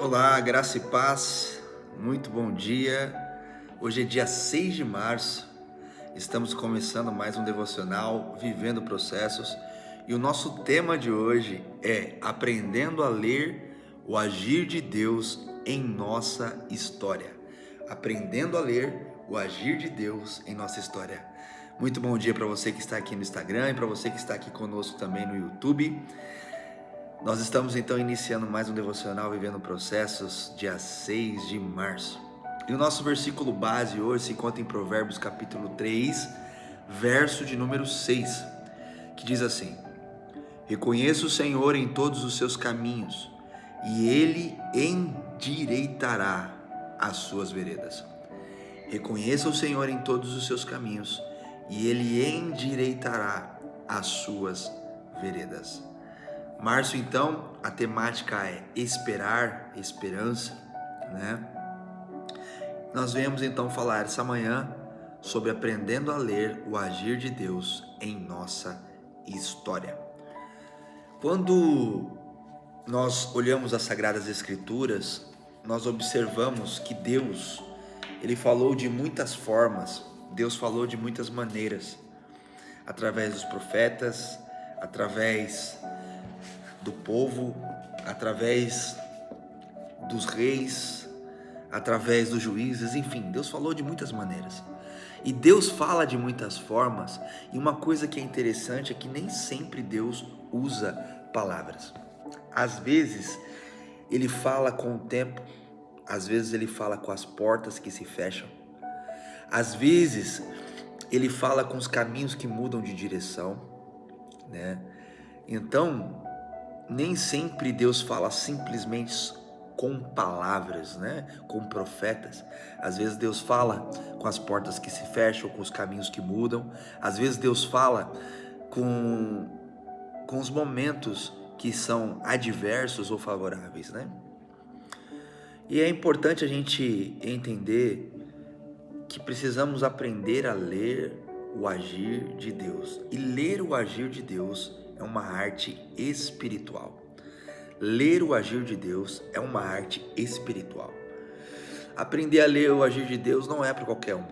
Olá, graça e paz, muito bom dia. Hoje é dia 6 de março, estamos começando mais um devocional, Vivendo Processos, e o nosso tema de hoje é Aprendendo a Ler o Agir de Deus em Nossa História. Aprendendo a ler o agir de Deus em nossa história. Muito bom dia para você que está aqui no Instagram e para você que está aqui conosco também no YouTube. Nós estamos então iniciando mais um devocional Vivendo Processos, dia 6 de março. E o nosso versículo base hoje se encontra em Provérbios capítulo 3, verso de número 6, que diz assim: Reconheça o Senhor em todos os seus caminhos, e Ele endireitará as suas veredas. Reconheça o Senhor em todos os seus caminhos, e Ele endireitará as suas veredas. Março, então, a temática é esperar, esperança, né? Nós viemos então falar essa manhã sobre aprendendo a ler o agir de Deus em nossa história. Quando nós olhamos as Sagradas Escrituras, nós observamos que Deus, Ele falou de muitas formas, Deus falou de muitas maneiras, através dos profetas, através do povo, através dos reis, através dos juízes, enfim, Deus falou de muitas maneiras. E Deus fala de muitas formas, e uma coisa que é interessante é que nem sempre Deus usa palavras. Às vezes, Ele fala com o tempo, às vezes Ele fala com as portas que se fecham, às vezes Ele fala com os caminhos que mudam de direção, né? Então, nem sempre Deus fala simplesmente com palavras, né? Com profetas. Às vezes Deus fala com as portas que se fecham, com os caminhos que mudam. Às vezes Deus fala com os momentos que são adversos ou favoráveis, né? E é importante a gente entender que precisamos aprender a ler o agir de Deus. E ler o agir de Deus é uma arte espiritual. Ler o agir de Deus é uma arte espiritual. Aprender a ler o agir de Deus não é para qualquer um.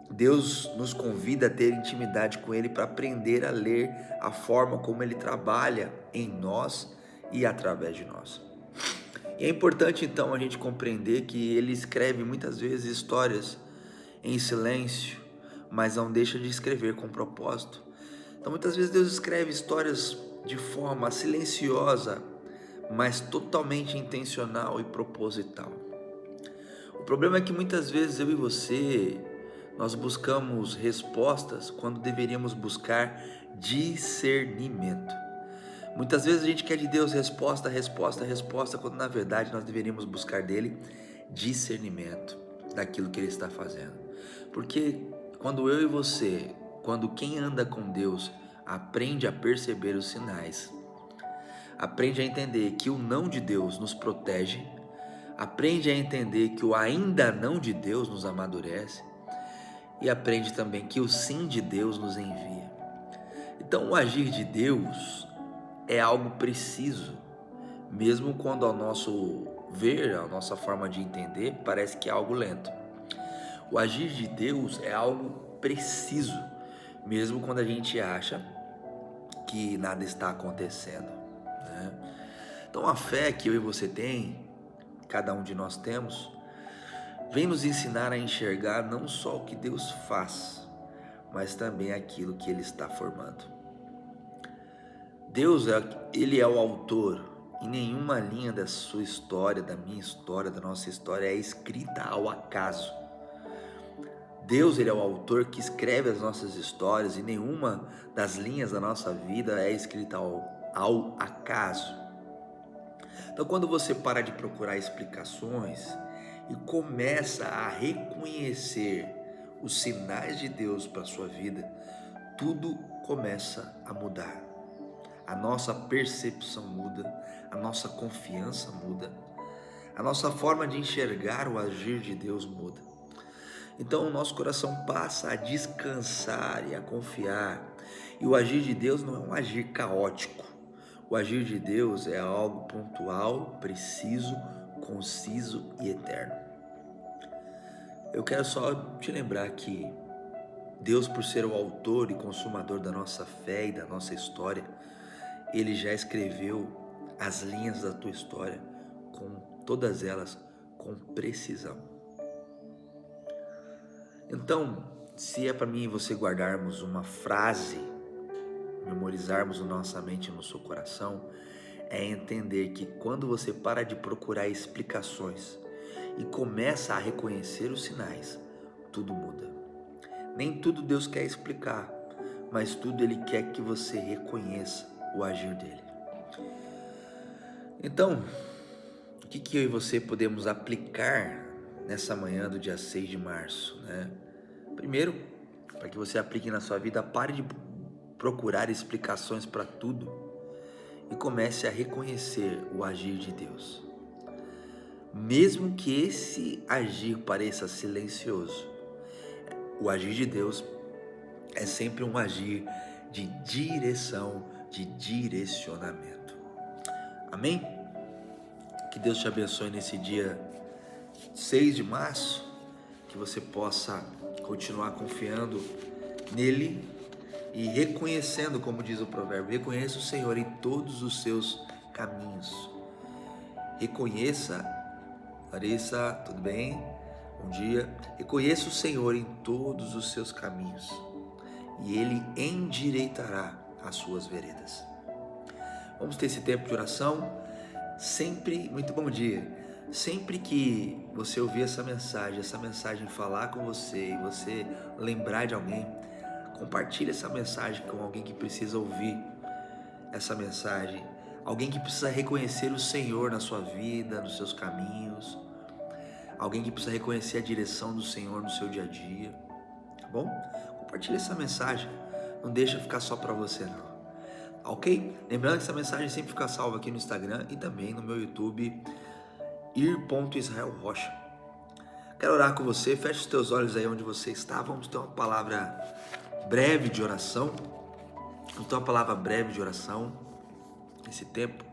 Deus nos convida a ter intimidade com Ele para aprender a ler a forma como Ele trabalha em nós e através de nós. E é importante então a gente compreender que Ele escreve muitas vezes histórias em silêncio, mas não deixa de escrever com propósito. Então muitas vezes Deus escreve histórias de forma silenciosa, mas totalmente intencional e proposital. O problema é que muitas vezes eu e você, nós buscamos respostas quando deveríamos buscar discernimento. Muitas vezes a gente quer de Deus resposta, quando na verdade nós deveríamos buscar dele discernimento daquilo que ele está fazendo. Porque quando eu e você, quando quem anda com Deus aprende a perceber os sinais, aprende a entender que o não de Deus nos protege, aprende a entender que o ainda não de Deus nos amadurece e aprende também que o sim de Deus nos envia. Então o agir de Deus é algo preciso, mesmo quando ao nosso ver, a nossa forma de entender, parece que é algo lento. O agir de Deus é algo preciso, mesmo quando a gente acha que nada está acontecendo, né? Então a fé que eu e você tem, cada um de nós temos, vem nos ensinar a enxergar não só o que Deus faz, mas também aquilo que Ele está formando. Deus, Ele é o autor, e nenhuma linha da sua história, da minha história, da nossa história é escrita ao acaso. Deus, Ele é o autor que escreve as nossas histórias, e nenhuma das linhas da nossa vida é escrita ao acaso. Então, quando você para de procurar explicações e começa a reconhecer os sinais de Deus para a sua vida, tudo começa a mudar. A nossa percepção muda, a nossa confiança muda, a nossa forma de enxergar o agir de Deus muda. Então o nosso coração passa a descansar e a confiar. E o agir de Deus não é um agir caótico. O agir de Deus é algo pontual, preciso, conciso e eterno. Eu quero só te lembrar que Deus, por ser o autor e consumador da nossa fé e da nossa história, Ele já escreveu as linhas da tua história, com todas elas com precisão. Então, se é para mim e você guardarmos uma frase, memorizarmos na nossa mente e no seu coração, é entender que quando você para de procurar explicações e começa a reconhecer os sinais, tudo muda. Nem tudo Deus quer explicar, mas tudo Ele quer que você reconheça o agir dEle. Então, o que eu e você podemos aplicar nessa manhã do dia 6 de março, né? Primeiro, para que você aplique na sua vida, pare de procurar explicações para tudo e comece a reconhecer o agir de Deus. Mesmo que esse agir pareça silencioso, o agir de Deus é sempre um agir de direção, de direcionamento. Amém? Que Deus te abençoe nesse dia 6 de março, que você possa continuar confiando nele e reconhecendo, como diz o provérbio, reconheça o Senhor em todos os seus caminhos. Reconheça, Larissa, tudo bem? Bom dia. Reconheça o Senhor em todos os seus caminhos e Ele endireitará as suas veredas. Vamos ter esse tempo de oração. Sempre, muito bom dia. Sempre que você ouvir essa mensagem falar com você e você lembrar de alguém, compartilhe essa mensagem com alguém que precisa ouvir essa mensagem. Alguém que precisa reconhecer o Senhor na sua vida, nos seus caminhos. Alguém que precisa reconhecer a direção do Senhor no seu dia a dia. Tá bom? Compartilhe essa mensagem. Não deixa ficar só para você, não. Ok? Lembrando que essa mensagem sempre fica salva aqui no Instagram e também no meu YouTube, ir.israelrocha. Quero orar com você. Feche os teus olhos aí onde você está. Vamos ter uma palavra breve de oração. Vamos ter uma palavra breve de oração nesse tempo.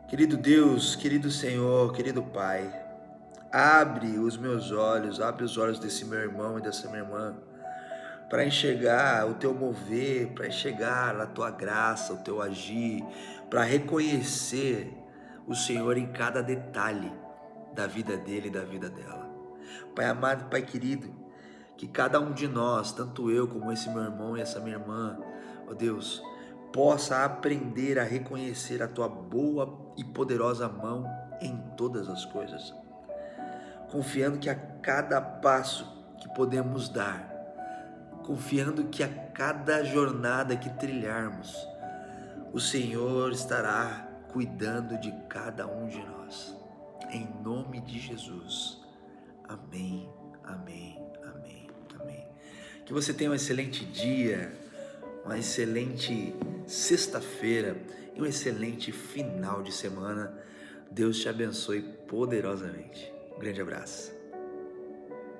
Querido Deus, querido Senhor, querido Pai, abre os meus olhos, abre os olhos desse meu irmão e dessa minha irmã, para enxergar o teu mover, para enxergar a tua graça, o teu agir, para reconhecer o Senhor em cada detalhe da vida dele e da vida dela. Pai amado, Pai querido, que cada um de nós, tanto eu como esse meu irmão e essa minha irmã, ó Deus, possa aprender a reconhecer a tua boa e poderosa mão em todas as coisas, confiando que a cada passo que podemos dar, confiando que a cada jornada que trilharmos, o Senhor estará cuidando de cada um de nós. Em nome de Jesus. Amém, amém, amém, amém. Que você tenha um excelente dia, uma excelente sexta-feira e um excelente final de semana. Deus te abençoe poderosamente. Um grande abraço.